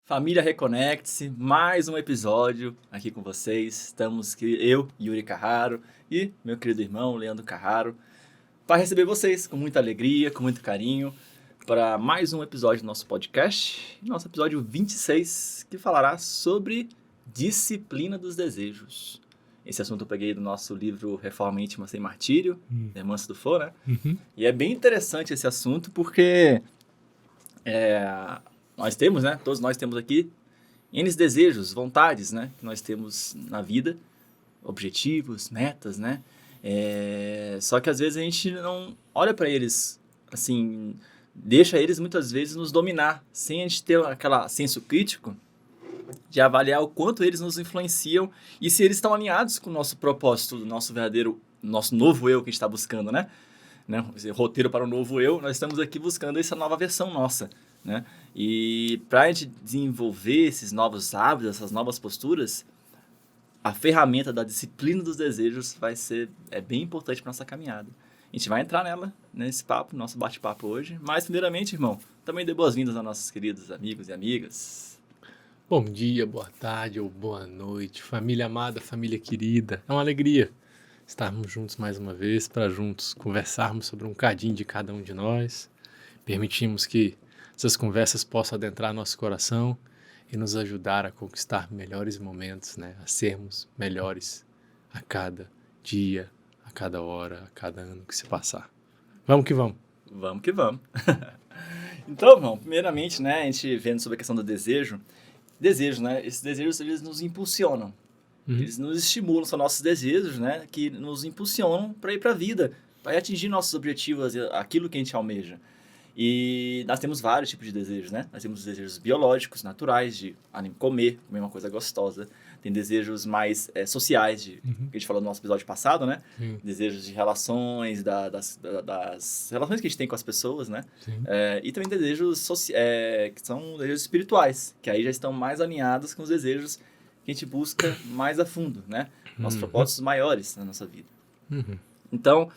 Família Reconecte-se, mais um episódio aqui com vocês. Estamos aqui, eu, Yuri Carraro, e meu querido irmão, Leandro Carraro, para receber vocês com muita alegria, com muito carinho, para mais um episódio do nosso podcast, nosso episódio 26, que falará sobre disciplina dos desejos. Esse assunto eu peguei do nosso livro Reforma Íntima Sem Martírio, da Manso do Fo, né? E é bem interessante esse assunto porque nós temos, né? Todos nós temos aqui N desejos, vontades, né? Que nós temos na vida, objetivos, metas, né? Só que às vezes a gente não olha para eles, assim, deixa eles muitas vezes nos dominar, sem a gente ter aquele senso crítico de avaliar o quanto eles nos influenciam e se eles estão alinhados com o nosso propósito, o nosso verdadeiro, nosso novo eu que a gente está buscando, né? Esse roteiro para o novo eu, nós estamos aqui buscando essa nova versão nossa, né? E para a gente desenvolver esses novos hábitos, essas novas posturas, a ferramenta da disciplina dos desejos é bem importante para nossa caminhada. A gente vai entrar nela, nesse papo, nosso bate-papo hoje. Mas, primeiramente, irmão, também dê boas-vindas aos nossos queridos amigos e amigas. Bom dia, boa tarde ou boa noite, família amada, família querida. É uma alegria estarmos juntos mais uma vez para juntos conversarmos sobre um cadinho de cada um de nós. Permitimos que essas conversas possam adentrar nosso coração e nos ajudar a conquistar melhores momentos, né? A sermos melhores a cada dia, a cada hora, a cada ano que se passar. Vamos que vamos. Vamos que vamos. Então, irmão, primeiramente, né, a gente vendo sobre a questão do desejo, né? Esses desejos, eles nos impulsionam. Eles nos estimulam, são nossos desejos, né? Que nos impulsionam para ir para a vida, para atingir nossos objetivos, aquilo que a gente almeja. E nós temos vários tipos de desejos, né? Nós temos desejos biológicos, naturais, de comer uma coisa gostosa. Tem desejos mais sociais, que a gente falou no nosso episódio passado, né? Desejos de relações, das relações que a gente tem com as pessoas, né? E também desejos que são desejos espirituais, que aí já estão mais alinhados com os desejos que a gente busca mais a fundo, né? Nossos propósitos maiores na nossa vida. Então,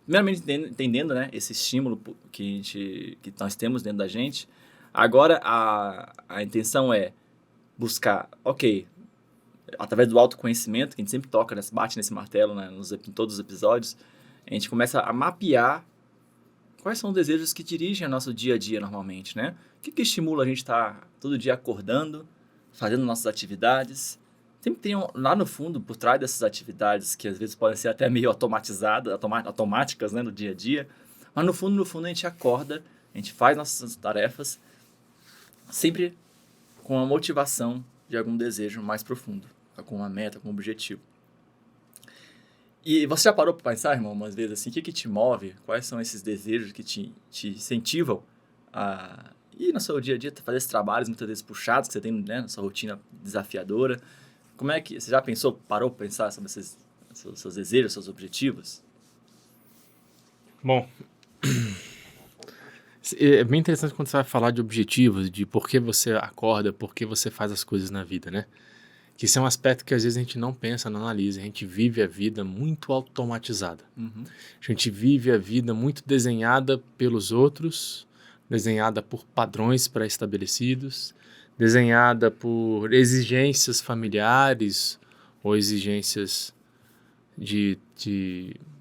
primeiramente entendendo, né, esse estímulo que nós temos dentro da gente, agora a intenção é buscar, através do autoconhecimento, que a gente sempre toca, bate nesse martelo, né, em todos os episódios, a gente começa a mapear quais são os desejos que dirigem o nosso dia a dia normalmente, né? O que estimula a gente estar todo dia acordando, fazendo nossas atividades. Sempre tem lá no fundo, por trás dessas atividades, que às vezes podem ser até meio automáticas, né, no dia a dia, mas no fundo a gente acorda, a gente faz nossas tarefas, sempre com a motivação de algum desejo mais profundo, com uma meta, com um objetivo. E você já parou para pensar, irmão, umas vezes assim, o que te move? Quais são esses desejos que te incentivam a ir no seu dia a dia, fazer esses trabalhos muitas vezes puxados que você tem, né, na sua rotina desafiadora? Como é que você já parou para pensar sobre esses seus desejos, seus objetivos? Bom, é bem interessante quando você vai falar de objetivos, de por que você acorda, por que você faz as coisas na vida, né? Que isso é um aspecto que às vezes a gente não pensa, não analisa. A gente vive a vida muito automatizada. A gente vive a vida muito desenhada pelos outros, desenhada por padrões pré-estabelecidos, desenhada por exigências familiares ou exigências de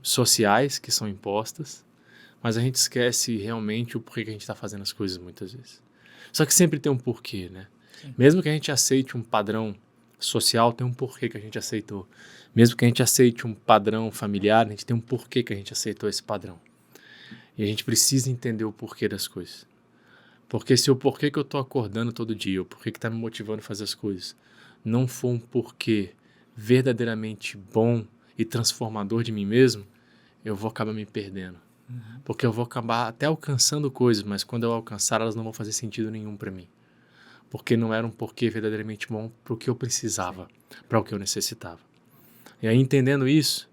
sociais que são impostas, mas a gente esquece realmente o porquê que a gente está fazendo as coisas muitas vezes. Só que sempre tem um porquê, né? Sim. Mesmo que a gente aceite um padrão social, tem um porquê que a gente aceitou. Mesmo que a gente aceite um padrão familiar, a gente tem um porquê que a gente aceitou esse padrão. E a gente precisa entender o porquê das coisas. Porque se o porquê que eu estou acordando todo dia, o porquê que está me motivando a fazer as coisas, não for um porquê verdadeiramente bom e transformador de mim mesmo, eu vou acabar me perdendo. Porque eu vou acabar até alcançando coisas, mas quando eu alcançar, elas não vão fazer sentido nenhum para mim. Porque não era um porquê verdadeiramente bom para o que eu precisava, para o que eu necessitava. E aí, entendendo isso,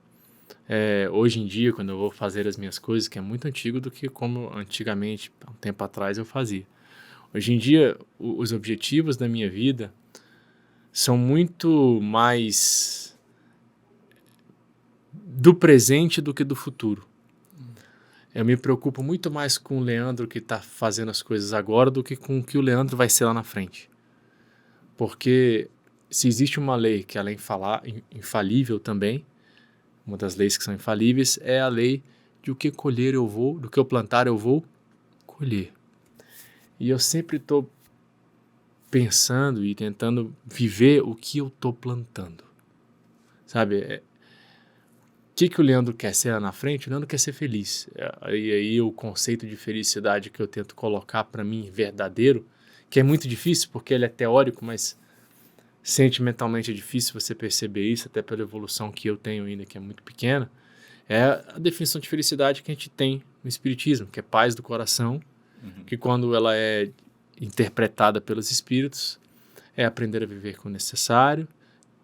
hoje em dia, quando eu vou fazer as minhas coisas, que é muito antigo do que como antigamente, há um tempo atrás, eu fazia. Hoje em dia, os objetivos da minha vida são muito mais do presente do que do futuro. Eu me preocupo muito mais com o Leandro que está fazendo as coisas agora do que com o que o Leandro vai ser lá na frente. Porque se existe uma lei que ela é infalível também, uma das leis que são infalíveis é a lei de o que colher eu vou, do que eu plantar eu vou colher. E eu sempre estou pensando e tentando viver o que eu estou plantando. Sabe? O que o Leandro quer ser lá na frente? O Leandro quer ser feliz. E aí o conceito de felicidade que eu tento colocar para mim verdadeiro, que é muito difícil porque ele é teórico, mas sentimentalmente é difícil você perceber isso, até pela evolução que eu tenho ainda, que é muito pequena, é a definição de felicidade que a gente tem no Espiritismo, que é paz do coração, que quando ela é interpretada pelos espíritos, é aprender a viver com o necessário,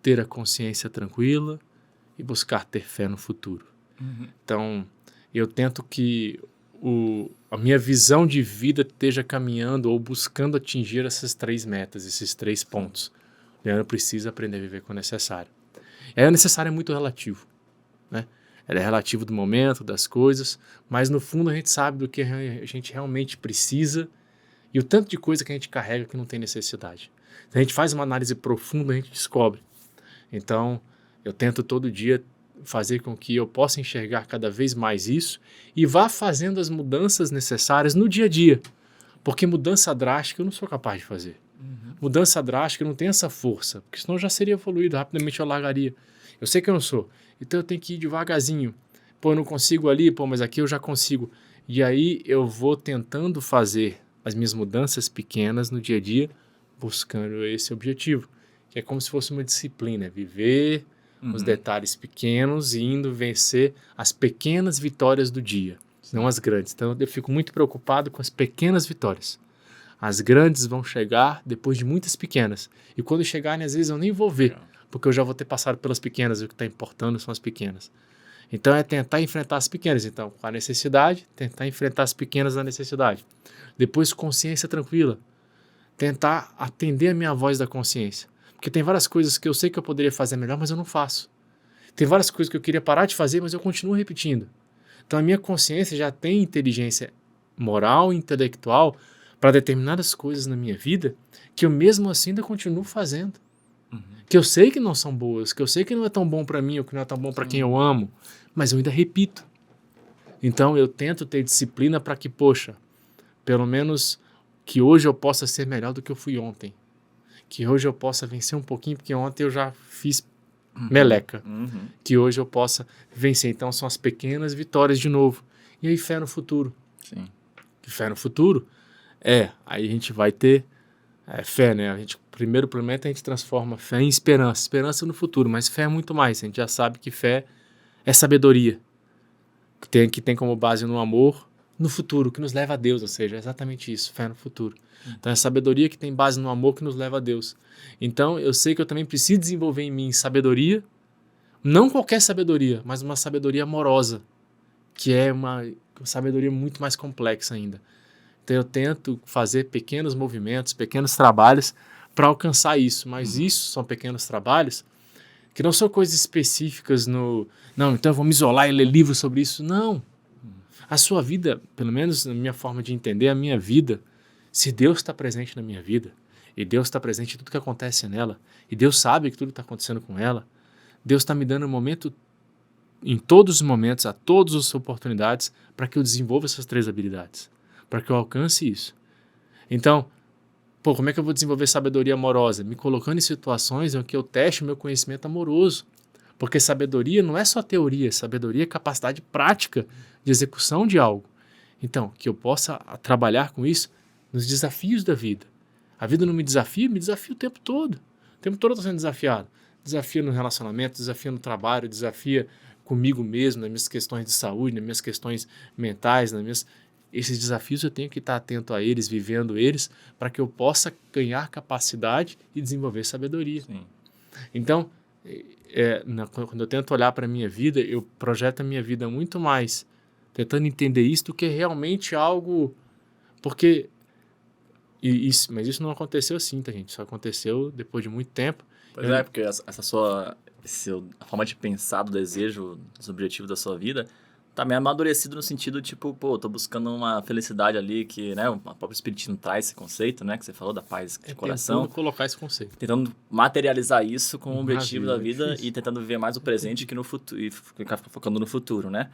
ter a consciência tranquila e buscar ter fé no futuro. Então, eu tento que a minha visão de vida esteja caminhando ou buscando atingir essas 3 metas, esses 3 pontos. O Leandro precisa aprender a viver com o necessário. O necessário é muito relativo, né? Ele é relativo do momento, das coisas, mas no fundo a gente sabe do que a gente realmente precisa e o tanto de coisa que a gente carrega que não tem necessidade. Se a gente faz uma análise profunda, a gente descobre. Então, eu tento todo dia fazer com que eu possa enxergar cada vez mais isso e vá fazendo as mudanças necessárias no dia a dia. Porque mudança drástica eu não sou capaz de fazer. Mudança drástica eu não tenho essa força, porque senão eu já seria evoluído, rapidamente eu largaria. Eu sei que eu não sou, então eu tenho que ir devagarzinho. Pô, eu não consigo ali, pô, mas aqui eu já consigo. E aí eu vou tentando fazer as minhas mudanças pequenas no dia a dia, buscando esse objetivo, que é como se fosse uma disciplina, viver os detalhes pequenos e indo vencer as pequenas vitórias do dia, não as grandes. Então eu fico muito preocupado com as pequenas vitórias. As grandes vão chegar depois de muitas pequenas. E quando chegarem, às vezes eu nem vou ver, porque eu já vou ter passado pelas pequenas, e o que está importando são as pequenas. Então é tentar enfrentar as pequenas. Então, com a necessidade, tentar enfrentar as pequenas na necessidade. Depois, consciência tranquila. Tentar atender a minha voz da consciência. Porque tem várias coisas que eu sei que eu poderia fazer melhor, mas eu não faço. Tem várias coisas que eu queria parar de fazer, mas eu continuo repetindo. Então a minha consciência já tem inteligência moral e intelectual para determinadas coisas na minha vida que eu mesmo assim ainda continuo fazendo. Que eu sei que não são boas, que eu sei que não é tão bom para mim ou que não é tão bom para quem eu amo, mas eu ainda repito. Então eu tento ter disciplina para que, poxa, pelo menos que hoje eu possa ser melhor do que eu fui ontem. Que hoje eu possa vencer um pouquinho, porque ontem eu já fiz meleca. Que hoje eu possa vencer. Então são as pequenas vitórias de novo. E aí fé no futuro. Sim. Que fé no futuro aí a gente vai ter fé, né? Primeiro planeta a gente transforma fé em esperança. Esperança no futuro, mas fé é muito mais. A gente já sabe que fé é sabedoria. Que tem como base no amor, no futuro, que nos leva a Deus. Ou seja, é exatamente isso, fé no futuro. Então é a sabedoria que tem base no amor que nos leva a Deus. Então eu sei que eu também preciso desenvolver em mim sabedoria, não qualquer sabedoria, mas uma sabedoria amorosa, que é uma sabedoria muito mais complexa ainda. Então eu tento fazer pequenos movimentos, pequenos trabalhos para alcançar isso, mas isso são pequenos trabalhos que não são coisas específicas não, então eu vou me isolar e ler livros sobre isso. Não. A sua vida, pelo menos na minha forma de entender, a minha vida, se Deus está presente na minha vida, e Deus está presente em tudo que acontece nela, e Deus sabe que tudo está acontecendo com ela, Deus está me dando um momento, em todos os momentos, a todas as oportunidades, para que eu desenvolva essas 3 habilidades, para que eu alcance isso. Então, como é que eu vou desenvolver sabedoria amorosa? Me colocando em situações em que eu teste o meu conhecimento amoroso. Porque sabedoria não é só teoria, sabedoria é capacidade prática de execução de algo. Então, que eu possa trabalhar com isso nos desafios da vida. A vida não me desafia o tempo todo. O tempo todo eu estou sendo desafiado. Desafia no relacionamento, desafia no trabalho, desafia comigo mesmo, nas minhas questões de saúde, nas minhas questões mentais, esses desafios eu tenho que estar atento a eles, vivendo eles, para que eu possa ganhar capacidade e desenvolver sabedoria. Sim. Então, quando eu tento olhar para a minha vida, eu projeto a minha vida muito mais tentando entender isso do que realmente algo... Porque... mas isso não aconteceu assim, tá, gente? Isso aconteceu depois de muito tempo. Pois porque a forma de pensar do desejo, dos objetivos da sua vida, tá meio amadurecido no sentido, tipo, pô, tô buscando uma felicidade ali que, né, o próprio Espiritismo traz esse conceito, né, que você falou da paz de coração. Tentando colocar esse conceito. Tentando materializar isso com o objetivo da É vida difícil. e tentando viver mais o presente que no futuro, e ficar focando no futuro, né?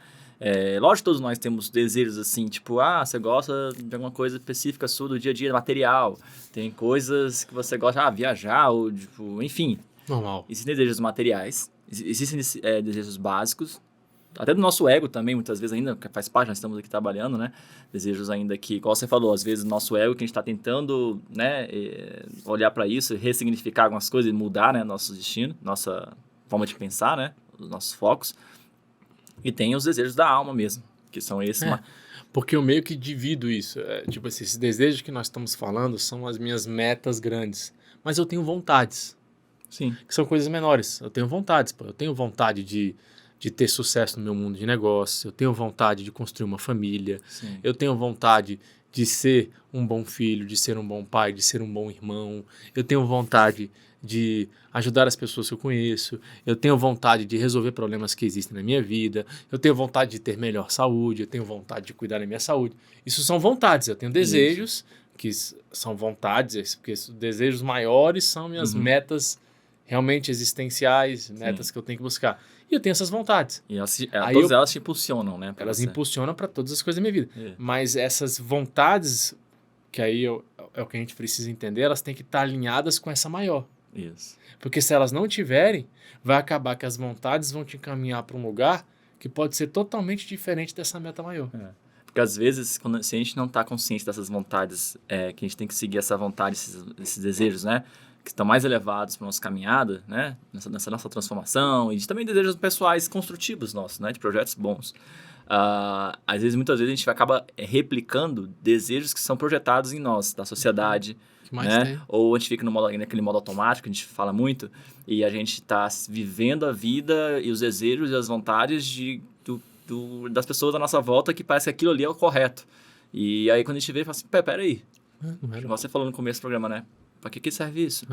Lógico que todos nós temos desejos assim, tipo, você gosta de alguma coisa específica sua do dia a dia, material. Tem coisas que você gosta, viajar, ou tipo, enfim. Normal. Existem desejos materiais, existem desejos básicos, até do nosso ego também, muitas vezes ainda, que faz parte, nós estamos aqui trabalhando, né? Desejos ainda que, igual você falou, às vezes o nosso ego, que a gente está tentando, né, olhar para isso, ressignificar algumas coisas e mudar, né, nosso destino, nossa forma de pensar, né, os nossos focos. E tem os desejos da alma mesmo, que são esses. Porque eu meio que divido isso. Tipo assim, esses desejos que nós estamos falando são as minhas metas grandes. Mas eu tenho vontades. Sim. Que são coisas menores. Eu tenho vontades, pô. Eu tenho vontade de ter sucesso no meu mundo de negócio. Eu tenho vontade de construir uma família. Sim. Eu tenho vontade de ser um bom filho, de ser um bom pai, de ser um bom irmão. Eu tenho vontade de ajudar as pessoas que eu conheço. Eu tenho vontade de resolver problemas que existem na minha vida. Eu tenho vontade de ter melhor saúde. Eu tenho vontade de cuidar da minha saúde. Isso são vontades. Eu tenho desejos que são vontades, porque desejos maiores são minhas metas realmente existenciais, metas que eu tenho que buscar. E eu tenho essas vontades. E todas elas te impulsionam, né? Elas impulsionam para todas as coisas da minha vida. Mas essas vontades, que aí é o que a gente precisa entender, elas têm que estar alinhadas com essa maior. Isso. Porque se elas não tiverem, vai acabar que as vontades vão te encaminhar para um lugar que pode ser totalmente diferente dessa meta maior. Porque às vezes, se a gente não está consciente dessas vontades, que a gente tem que seguir essa vontade, esses desejos, né? Que estão mais elevados para a nossa caminhada, né? Nessa nossa transformação, e também desejos pessoais construtivos nossos, né? De projetos bons. Às vezes, muitas vezes, a gente acaba replicando desejos que são projetados em nós, da sociedade, né? Ou a gente fica naquele modo automático, a gente fala muito, e a gente está vivendo a vida e os desejos e as vontades das pessoas à nossa volta, que parece que aquilo ali é o correto. E aí, quando a gente vê, fala assim, peraí. Igual você falou no começo do programa, né? Pra que serve isso?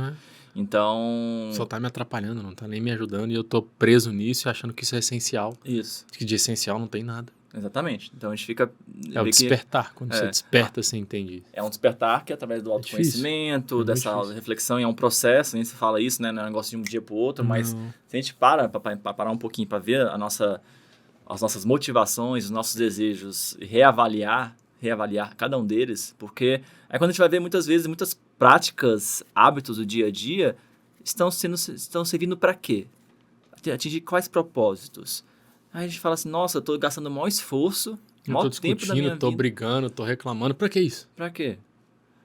Então... Só tá me atrapalhando, não tá nem me ajudando, e eu tô preso nisso achando que isso é essencial. Isso. Que de essencial não tem nada. Exatamente. Então a gente fica... É o despertar. Quando você desperta, você entende. É um despertar que é através do autoconhecimento, dessa reflexão, e é um processo, nem se fala isso, né? Não é um negócio de um dia pro outro, mas se a gente parar um pouquinho para ver as nossas motivações, os nossos desejos, reavaliar cada um deles, porque aí quando a gente vai ver muitas vezes, muitas práticas, hábitos do dia a dia estão servindo para quê? Atingir quais propósitos? Aí a gente fala assim, nossa, eu tô gastando o maior esforço, o maior tempo da minha vida. Tô brigando, tô reclamando, pra que isso? Pra quê?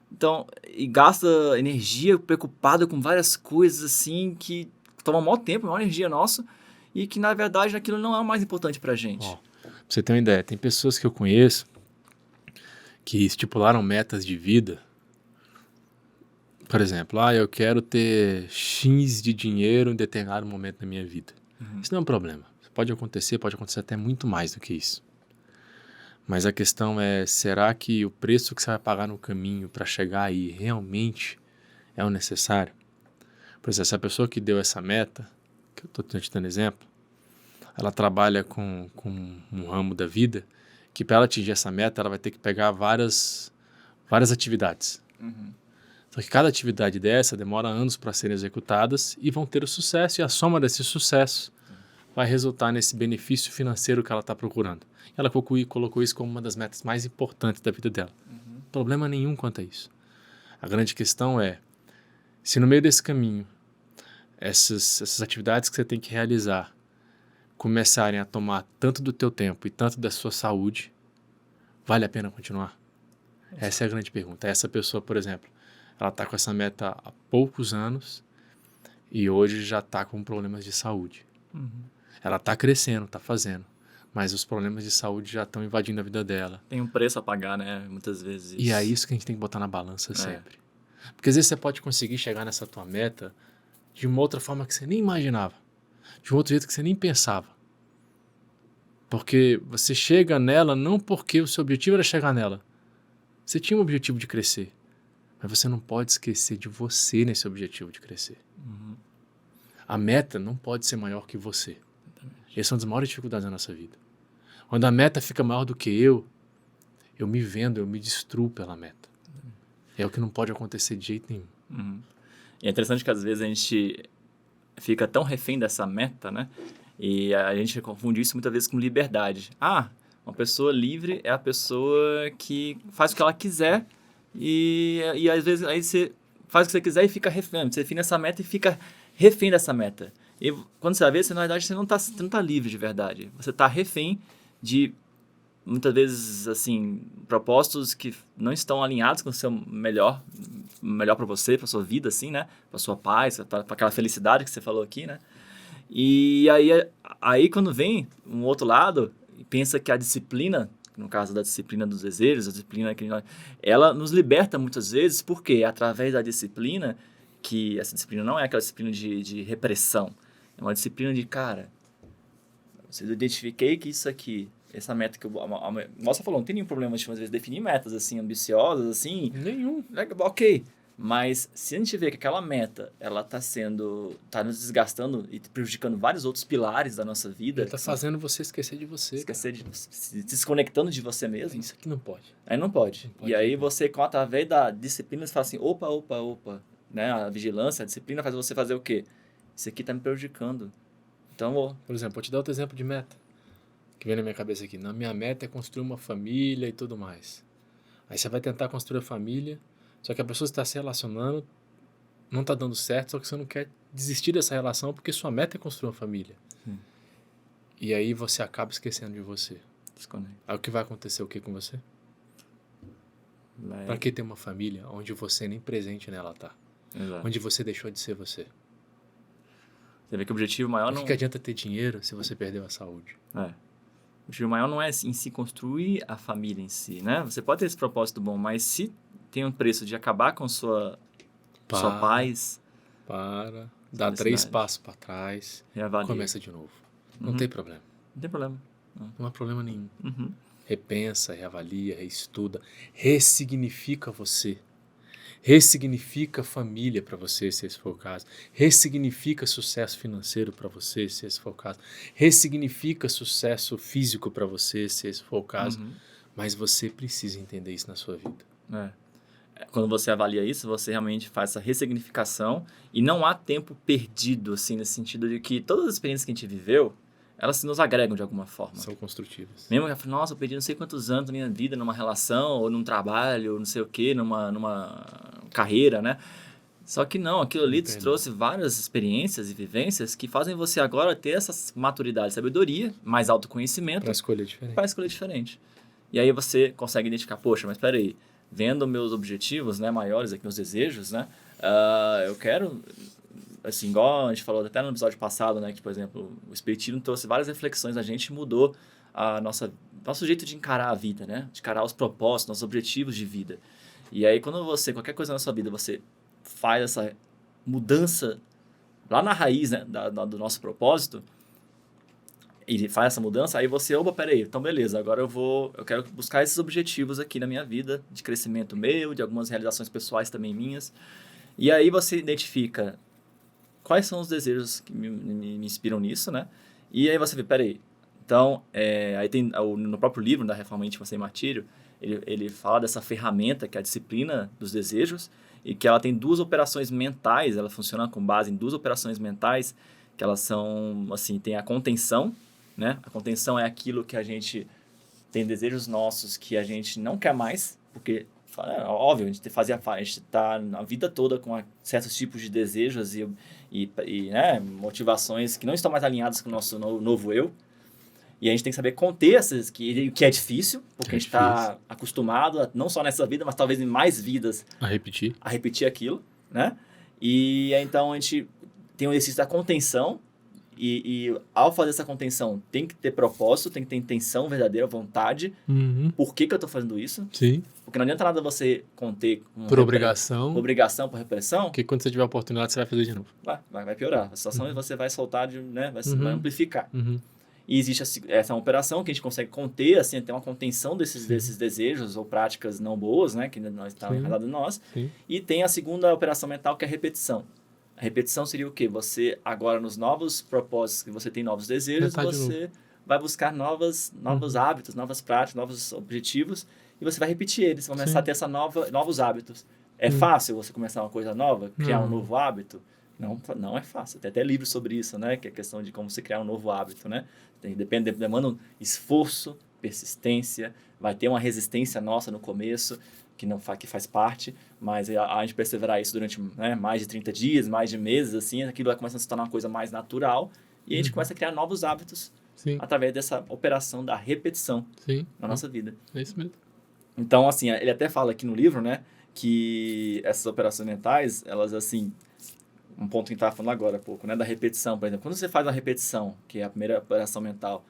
Então, e gasta energia preocupado com várias coisas assim que tomam maior tempo, maior energia nossa, e que na verdade aquilo não é o mais importante pra gente. Pra você ter uma ideia, tem pessoas que eu conheço que estipularam metas de vida. Por exemplo, eu quero ter X de dinheiro em determinado momento da minha vida. Isso não é um problema. Pode acontecer até muito mais do que isso. Mas a questão é, será que o preço que você vai pagar no caminho para chegar aí realmente é o necessário? Por exemplo, essa pessoa que deu essa meta, que eu estou te dando exemplo, ela trabalha com um ramo da vida que para ela atingir essa meta, ela vai ter que pegar várias atividades. Só que cada atividade dessa demora anos para serem executadas e vão ter o sucesso, e a soma desse sucesso vai resultar nesse benefício financeiro que ela está procurando. Ela colocou isso como uma das metas mais importantes da vida dela. Problema nenhum quanto a isso. A grande questão é, se no meio desse caminho, essas atividades que você tem que realizar começarem a tomar tanto do teu tempo e tanto da sua saúde, vale a pena continuar? Essa é a grande pergunta. Essa pessoa, por exemplo, ela está com essa meta há poucos anos e hoje já está com problemas de saúde. Ela está crescendo, está fazendo, mas os problemas de saúde já estão invadindo a vida dela. Tem um preço a pagar, né? Muitas vezes. E é isso que a gente tem que botar na balança sempre. Porque às vezes você pode conseguir chegar nessa tua meta de uma outra forma que você nem imaginava. De um outro jeito que você nem pensava. Porque você chega nela não porque o seu objetivo era chegar nela. Você tinha um objetivo de crescer. Mas você não pode esquecer de você nesse objetivo de crescer. A meta não pode ser maior que você. Essa é uma das maiores dificuldades da nossa vida. Quando a meta fica maior do que eu me vendo, eu me destruo pela meta. É o que não pode acontecer de jeito nenhum. Uhum. E é interessante que às vezes a gente fica tão refém dessa meta, né? E a gente confunde isso muitas vezes com liberdade. Uma pessoa livre é a pessoa que faz o que ela quiser e às vezes aí você faz o que você quiser e fica refém. Você define essa meta e fica refém dessa meta. E quando você vai ver, na verdade, você não tá livre de verdade. Você está refém de, muitas vezes, assim, propósitos que não estão alinhados com o seu melhor para você, para sua vida, assim, né? Para sua paz, para aquela felicidade que você falou aqui, né? E aí quando vem um outro lado e pensa que a disciplina, no caso da disciplina dos desejos, a disciplina que ela nos liberta muitas vezes, porque é através da disciplina, que essa disciplina não é aquela disciplina de repressão, é uma disciplina de, cara, eu identifiquei que isso aqui, essa meta que você falou, não tem nenhum problema de, às vezes, definir metas, assim, ambiciosas, assim. Nenhum. Ok. Mas se a gente vê que aquela meta, ela tá nos desgastando e prejudicando vários outros pilares da nossa vida. Ele tá fazendo você esquecer de você. Se desconectando de você mesmo. Isso aqui não pode. Aí não pode. E aí você, através da disciplina, você fala assim, opa. Né? A vigilância, a disciplina faz você fazer o quê? Isso aqui tá me prejudicando. Então, por exemplo, vou te dar outro exemplo de meta que vem na minha cabeça aqui. Na minha meta é construir uma família e tudo mais. Aí você vai tentar construir a família, só que a pessoa está se relacionando, não está dando certo, só que você não quer desistir dessa relação porque sua meta é construir uma família. E aí você acaba esquecendo de você. Aí o que vai acontecer o que com você? Para que ter uma família onde você nem presente nela tá? Exato. Onde você deixou de ser você? Você vê que o objetivo maior não... O que adianta ter dinheiro se você perdeu a saúde? O objetivo maior não é em si construir a família em si, né? Você pode ter esse propósito bom, mas se tem um preço de acabar com sua paz... Dá 3 passos para trás, reavalia. Começa de novo. Não tem problema. Não tem problema. Não há problema nenhum. Repensa, reavalia, reestuda, ressignifica você. Ressignifica família para você, se esse for o caso. Ressignifica sucesso financeiro para você, se esse for o caso. Ressignifica sucesso físico para você, se esse for o caso. Mas você precisa entender isso na sua vida. Quando você avalia isso, você realmente faz essa ressignificação e não há tempo perdido, assim, nesse sentido de que todas as experiências que a gente viveu, elas nos agregam de alguma forma. São construtivas. Mesmo que, nossa, eu perdi não sei quantos anos da minha vida numa relação, ou num trabalho, ou não sei o quê, numa carreira, né? Só que não, aquilo ali te trouxe várias experiências e vivências que fazem você agora ter essa maturidade, sabedoria, mais autoconhecimento. Para escolher diferente. E aí você consegue identificar, poxa, mas peraí, vendo meus objetivos, né, maiores aqui, meus desejos, né? Eu quero... Assim, igual a gente falou até no episódio passado, né? Que, por exemplo, o Espiritismo trouxe várias reflexões, a gente mudou nosso jeito de encarar a vida, né? De encarar os propósitos, nossos objetivos de vida. E aí, quando qualquer coisa na sua vida, você faz essa mudança lá na raiz, né? Do nosso propósito, e faz essa mudança, aí você, peraí, então beleza, agora eu quero buscar esses objetivos aqui na minha vida, de crescimento meu, de algumas realizações pessoais também minhas. E aí você identifica... quais são os desejos que me inspiram nisso, né? E aí você vê, peraí, então, aí tem no próprio livro da Reforma Íntima Sem Martírio, ele fala dessa ferramenta que é a disciplina dos desejos e que ela tem 2 operações mentais, ela funciona com base em 2 operações mentais, que elas são, assim, tem a contenção, né? A contenção é aquilo que a gente tem desejos nossos que a gente não quer mais, porque... óbvio, a gente tá a vida toda com certos tipos de desejos e né, motivações que não estão mais alinhadas com o nosso novo eu. E a gente tem que saber conter essas, que é difícil, porque a gente está acostumado, não só nessa vida, mas talvez em mais vidas, a repetir aquilo, né? E então a gente tem o exercício da contenção, e ao fazer essa contenção tem que ter propósito, tem que ter intenção verdadeira, vontade. Por que eu estou fazendo isso? Sim. Porque não adianta nada você conter... por obrigação. Obrigação, por repressão. Porque quando você tiver a oportunidade, você vai fazer de novo. Vai piorar. A situação você vai soltar, né? Vai amplificar. E existe essa operação que a gente consegue conter, assim, ter uma contenção desses desejos ou práticas não boas, né? Que nós estamos encarnados em nós. Sim. E tem a segunda operação mental, que é a repetição. A repetição seria o quê? Você, agora, nos novos propósitos, que você tem novos desejos, você vai buscar novos hábitos, novas práticas, novos objetivos, e você vai repetir eles, vai começar a ter novos hábitos. É fácil você começar uma coisa nova, criar um novo hábito? Não é fácil. Tem até livros sobre isso, né? Que é a questão de como você criar um novo hábito, né? Demanda um esforço, persistência, vai ter uma resistência nossa no começo, que faz parte, mas a gente perseverar isso durante, né, mais de 30 dias, mais de meses, assim, aquilo vai começando a se tornar uma coisa mais natural, e a gente começa a criar novos hábitos através dessa operação da repetição na nossa vida. É isso mesmo. Então, assim, ele até fala aqui no livro, né, que essas operações mentais, elas, assim, um ponto que a gente estava falando agora há pouco, né, da repetição, por exemplo, quando você faz uma repetição, que é a primeira operação mental,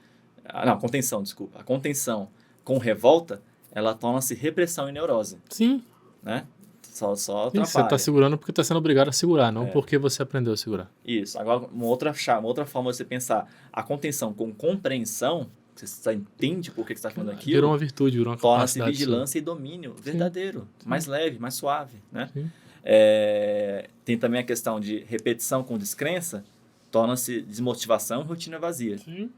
contenção, desculpa, a contenção com revolta, ela torna-se repressão e neurose. Sim. Né? Só atrapalha. Você está segurando porque está sendo obrigado a segurar, não porque você aprendeu a segurar. Isso. Agora, uma outra forma de você pensar a contenção com compreensão, você entende por que você está falando aquilo. Virou uma virtude, virou uma capacidade. Torna-se vigilância e domínio verdadeiro, mais leve, mais suave. Né? Tem também a questão de repetição com descrença, torna-se desmotivação e rotina vazia. Sim.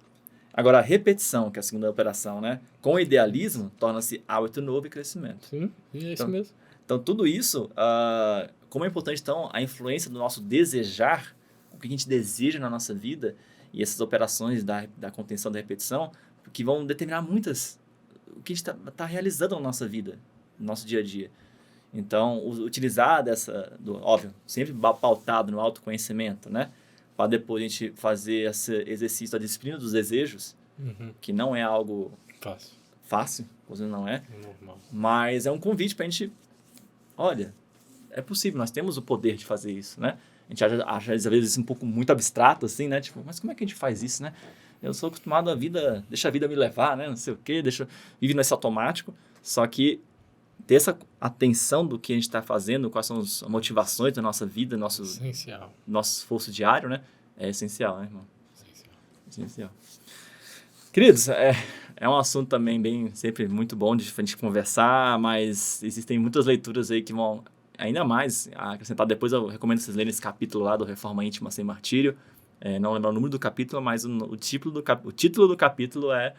Agora, a repetição, que é a segunda operação, né? Com idealismo, torna-se hábito novo e crescimento. Sim, é isso mesmo. Então, tudo isso, como é importante, então, a influência do nosso desejar, o que a gente deseja na nossa vida, e essas operações da contenção da repetição, que vão determinar o que a gente está realizando na nossa vida, no nosso dia a dia. Então, utilizar óbvio, sempre pautado no autoconhecimento, né? Para depois a gente fazer esse exercício da disciplina dos desejos, que não é algo fácil, coisa não é, normal. Mas é um convite para a gente, olha, é possível, nós temos o poder de fazer isso, né? A gente acha às vezes isso um pouco muito abstrato, assim, né? Tipo, mas como é que a gente faz isso, né? Eu sou acostumado deixa a vida me levar, né? Não sei o quê, vive nesse automático, só que ter essa atenção do que a gente está fazendo, quais são as motivações da nossa vida, nosso esforço diário, né? É essencial, né, irmão? Essencial. Queridos, é um assunto também sempre muito bom de a gente conversar, mas existem muitas leituras aí que vão ainda mais acrescentar. Depois eu recomendo vocês lerem esse capítulo lá do Reforma Íntima Sem Martírio. Não lembro o número do capítulo, mas o título do capítulo é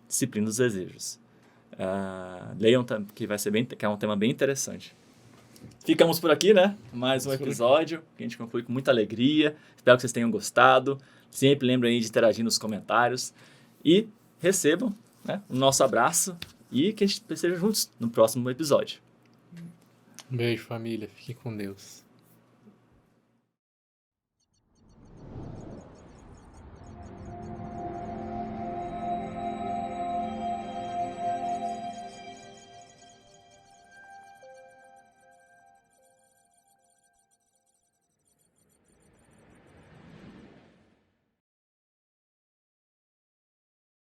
Disciplina dos Desejos. Leiam, que é um tema bem interessante. Ficamos por aqui, né? Mais um episódio que a gente conclui com muita alegria. Espero que vocês tenham gostado. Sempre lembrem aí de interagir nos comentários. E recebam, né, o nosso abraço e que a gente esteja juntos no próximo episódio. Um beijo, família. Fiquem com Deus.